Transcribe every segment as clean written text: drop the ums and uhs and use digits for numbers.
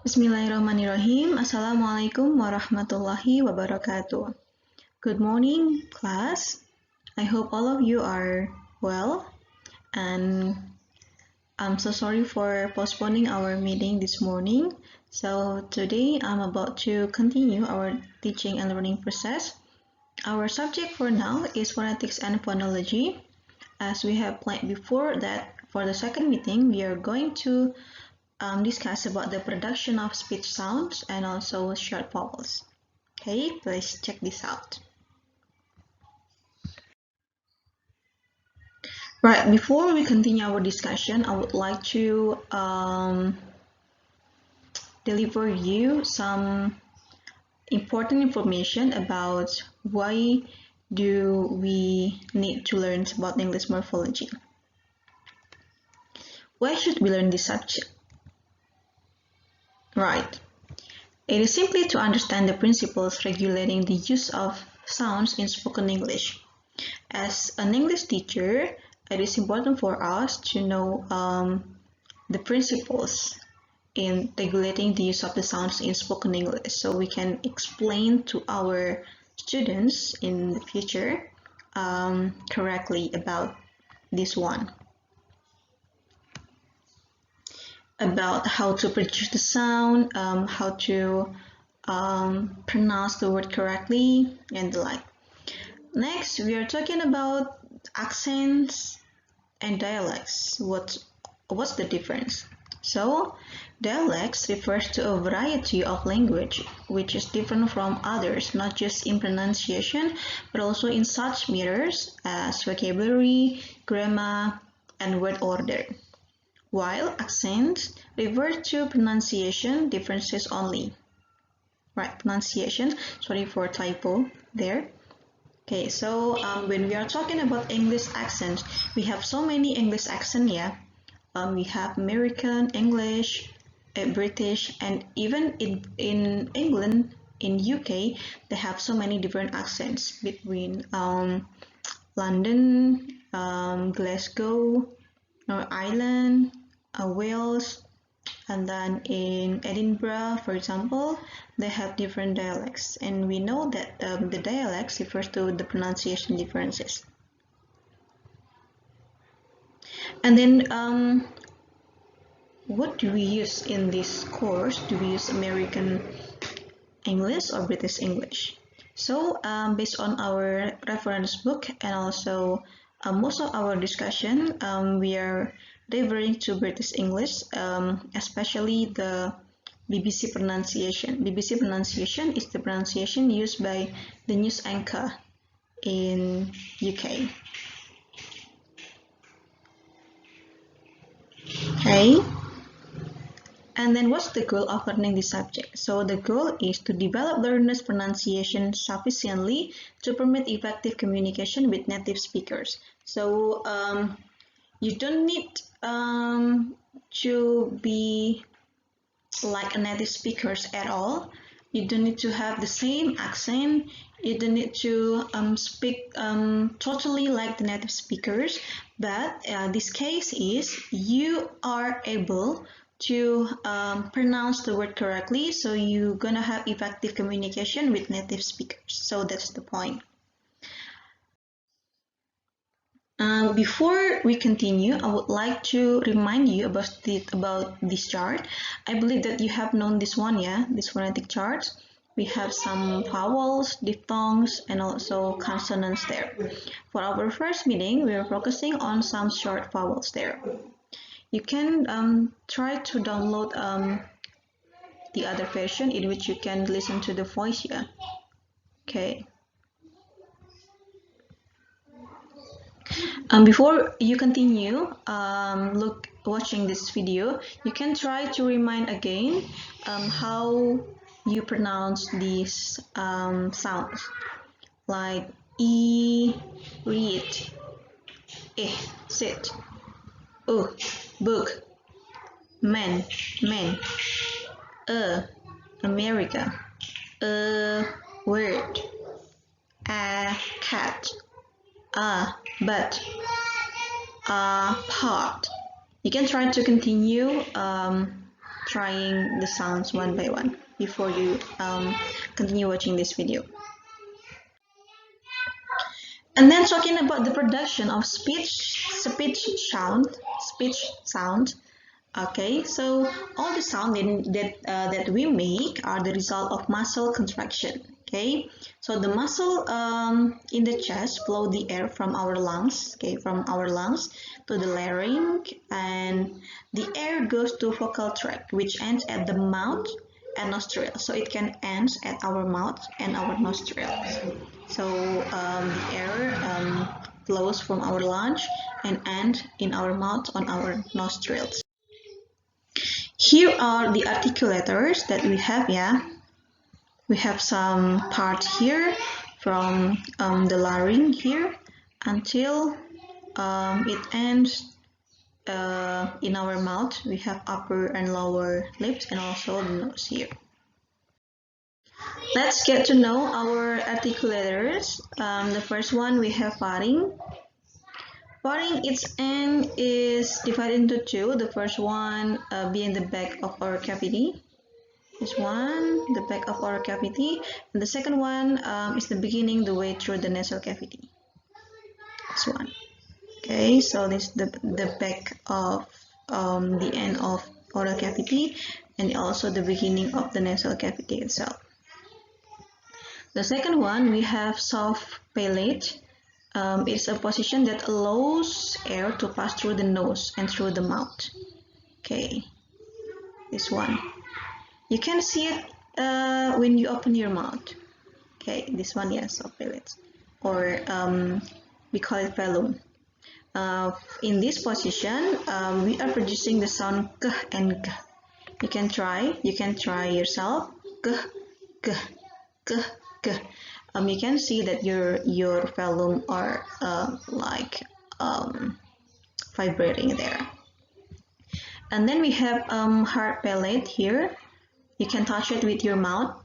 Bismillahirrahmanirrahim. Assalamualaikum warahmatullahi wabarakatuh. Good morning, class. I hope all of you are well, and I'm so sorry for postponing our meeting this morning. So today I'm about to continue our teaching and learning process. Our subject for now is Phonetics and Phonology. As we have planned before that for the second meeting, we are going to discuss about the production of speech sounds and also short vowels. Okay, let's check this out. Right, before we continue our discussion, I would like to deliver you some important information about why do we need to learn about English morphology. Why should we learn this subject? Right. It is simply to understand the principles regulating the use of sounds in spoken English. As an English teacher, it is important for us to know the principles in regulating the use of the sounds in spoken English so we can explain to our students in the future correctly about this one. About how to produce the sound, how to pronounce the word correctly, and the like. Next, we are talking about accents and dialects. What's the difference? So, dialects refers to a variety of language which is different from others, not just in pronunciation, but also in such matters as vocabulary, grammar, and word order. While accents refer to pronunciation differences only. Right, pronunciation, sorry for typo there. Okay, so when we are talking about English accents, we have so many English accents, yeah. We have American English, British, and even in England, in UK, they have so many different accents between London, Glasgow, North Ireland, Wales, and then in Edinburgh, for example, they have different dialects, and we know that the dialects refers to the pronunciation differences. And then what do we use in this course? Do we use American English or British English? So based on our reference book and also most of our discussion, we are referring to British English, especially the BBC pronunciation. BBC pronunciation is the pronunciation used by the news anchor in UK. Okay. And then what's the goal of learning this subject? So the goal is to develop learners' pronunciation sufficiently to permit effective communication with native speakers. So you don't need to be like a native speakers at all. You don't need to have the same accent. You don't need to speak totally like the native speakers. But this case is you are able to pronounce the word correctly, so you're gonna have effective communication with native speakers. So that's the point. Before we continue, I would like to remind you about this chart. I believe that you have known this one, yeah, this phonetic chart. We have some vowels, diphthongs, and also consonants there. For our first meeting, we are focusing on some short vowels there. You can try to download the other version in which you can listen to the voice, yeah. Okay. Before you continue watching this video, you can try to remind again how you pronounce these sounds, like e, read, sit, book, man, America, word, cat, but, part. You can try to continue trying the sounds one by one before you continue watching this video. And then talking about the production of speech sound. Okay, so all the sound that we make are the result of muscle contraction. Okay, so the muscle in the chest flow the air from our lungs, okay, from our lungs to the larynx, and the air goes to vocal tract, which ends at the mouth and nostrils. So it can end at our mouth and our nostrils. So the air flows from our lungs and ends in our mouth on our nostrils. Here are the articulators that we have, yeah. We have some parts here from the larynx here until it ends in our mouth. We have upper and lower lips and also the nose here. Let's get to know our articulators. The first one we have pharynx. Pharynx, its end is divided into two. The first one being the back of our cavity. This one, the back of our cavity. And the second one is the beginning, the way through the nasal cavity. This one. Okay, so this is the back of the end of oral cavity and also the beginning of the nasal cavity itself. The second one, we have soft palate. It's a position that allows air to pass through the nose and through the mouth. Okay, this one. You can see it when you open your mouth. Okay, this one, yes, soft palate. Or we call it velum. In this position, we are producing the sound k and g. You can try yourself. K, k, k, k. You can see that your velum are vibrating there. And then we have hard palate here. You can touch it with your mouth.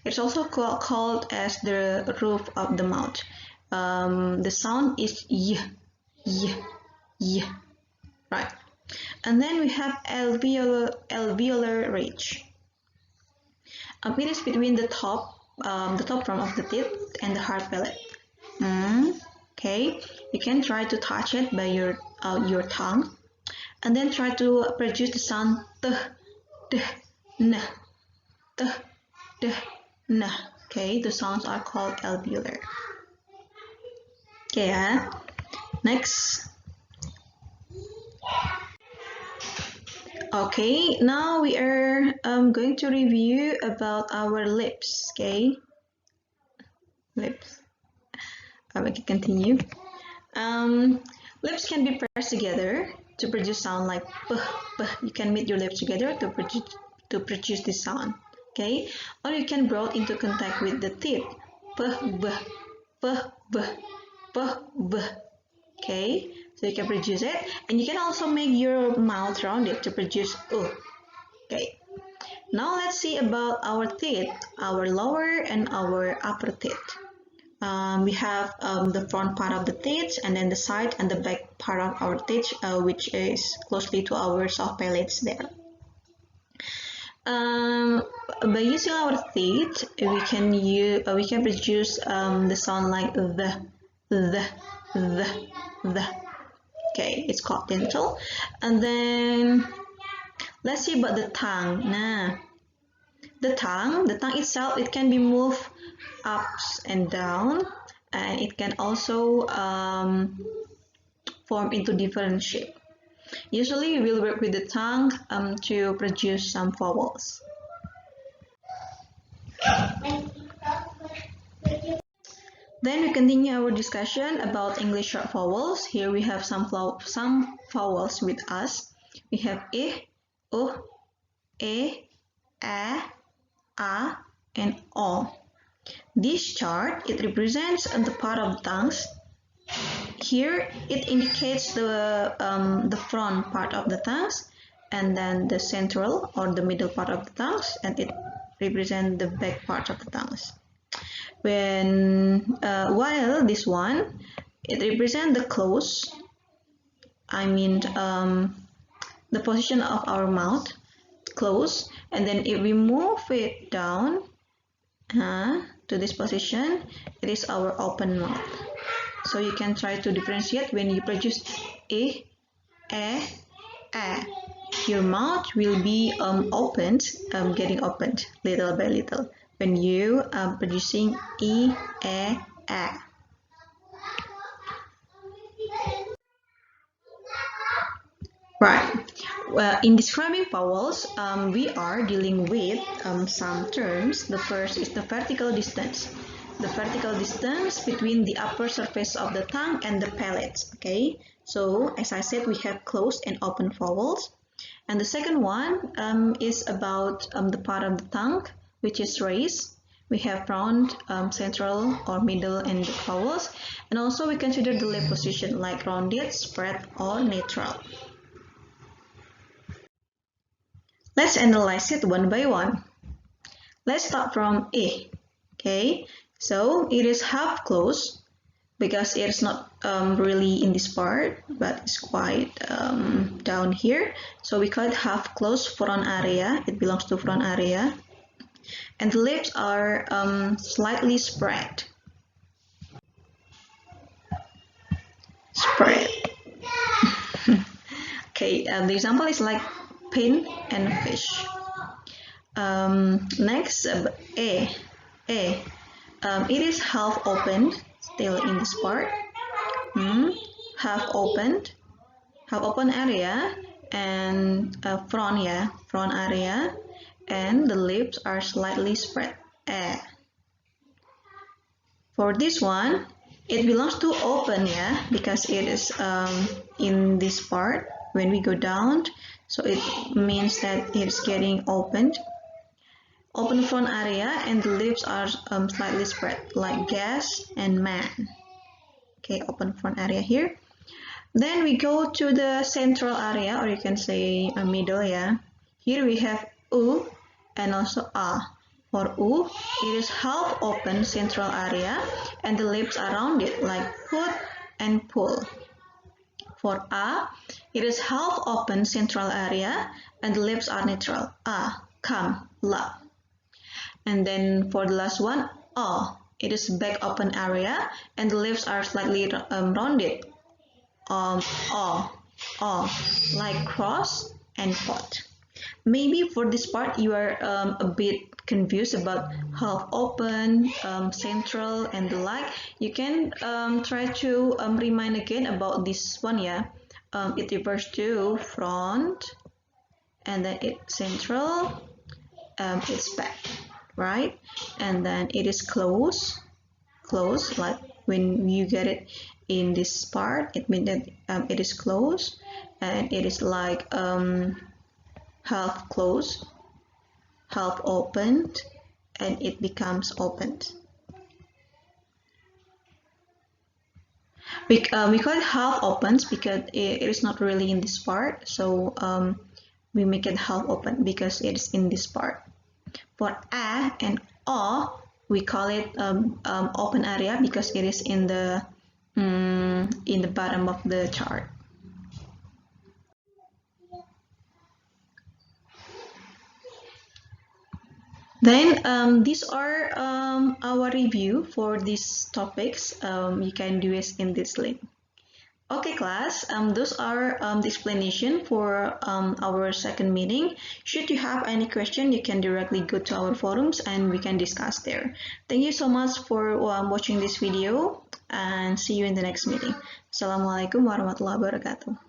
It's also called as the roof of the mouth. The sound is y, y, y, right? And then we have alveolar ridge. It is between the top front of the teeth and the hard palate. Okay, you can try to touch it by your tongue, and then try to produce the sound t, d, n, t, d, n. Okay, the sounds are called alveolar. Okay, next. Okay, now we are going to review about our lips. Okay, lips. We can continue. Lips can be pressed together to produce sound like p, p. You can meet your lips together to produce this sound. Okay, or you can brought into contact with the teeth. P, b, p, b, p, b. Okay, so you can produce it, and you can also make your mouth rounded to produce u. Okay, now let's see about our teeth, our lower and our upper teeth. We have the front part of the teeth, and then the side and the back part of our teeth, which is closely to our soft palates there. By using our teeth, we can produce the sound like the. Okay, it's called dental. And then let's see about the tongue. The tongue itself, it can be moved up and down, and it can also form into different shape. Usually we will work with the tongue to produce some vowels. Then we continue our discussion about English short vowels. Here we have some vowels with us. We have I, U, E, A, and O. This chart, it represents the part of the tongues. Here it indicates the front part of the tongues, and then the central or the middle part of the tongues, and it represents the back part of the tongues. While this one, it represents the close, the position of our mouth, close, and then if we move it down to this position, it is our open mouth. So you can try to differentiate when you produce a, your mouth will be opened, getting opened little by little when you are producing e, a. Right. Well, in describing vowels, we are dealing with some terms. The first is the vertical distance. The vertical distance between the upper surface of the tongue and the palate. Okay. So as I said, we have closed and open vowels. And the second one is about the part of the tongue which is raised. We have round, central or middle and the vowels. And also we consider the lip position like rounded, spread or neutral. Let's analyze it one by one. Let's start from A. Okay, so it is half closed because it is not really in this part, but it's quite down here. So we call it half closed front area. It belongs to front area. And the lips are slightly spread. Spread. Okay, the example is like pin and fish. Next, A. It is half opened, still in this part. Half open area and front area, and the lips are slightly spread. For this one, it belongs to open, because it is in this part when we go down. So it means that it's getting opened. Open front area and the lips are slightly spread like gas and man. Okay, open front area here. Then we go to the central area, or you can say a middle. Here we have U and also A. For U, it is half open central area and the lips are rounded like put and pull. For A, it is half open central area and the lips are neutral. A, come, la. And then for the last one, O, it is back open area and the lips are slightly rounded. O, like cross and pot. Maybe for this part you are a bit confused about half open, central and the like. You can try to remind again about this one. It refers to front and then it's central, it's back, right? And then it is close like when you get it in this part, it means that it is closed, and it is like half closed, half opened, and it becomes opened. We call it half opened because it is not really in this part, so we make it half open because it is in this part. For A and O, we call it open area because it is in the bottom of the chart. Then these are our review for these topics. You can do it in this link. Okay, class, those are the explanation for our second meeting. Should you have any question, you can directly go to our forums and we can discuss there. Thank you so much for watching this video and see you in the next meeting. Assalamualaikum warahmatullahi wabarakatuh.